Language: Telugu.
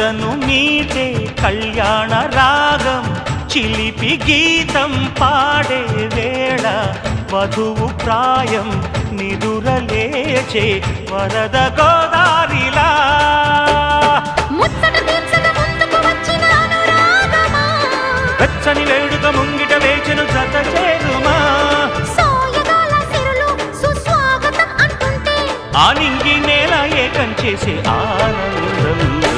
ఎదను మీటే కళ్యాణ రాగం చిలిపి గీతం పాడే వేళ వధువు ప్రాయం నిదురలేచే వరద గోదారిలా వెచ్చని వేడుక ముంగిట వేచెను జత చేరుమా ఆ నింగి నేల ఏకం చేసే ఆనందం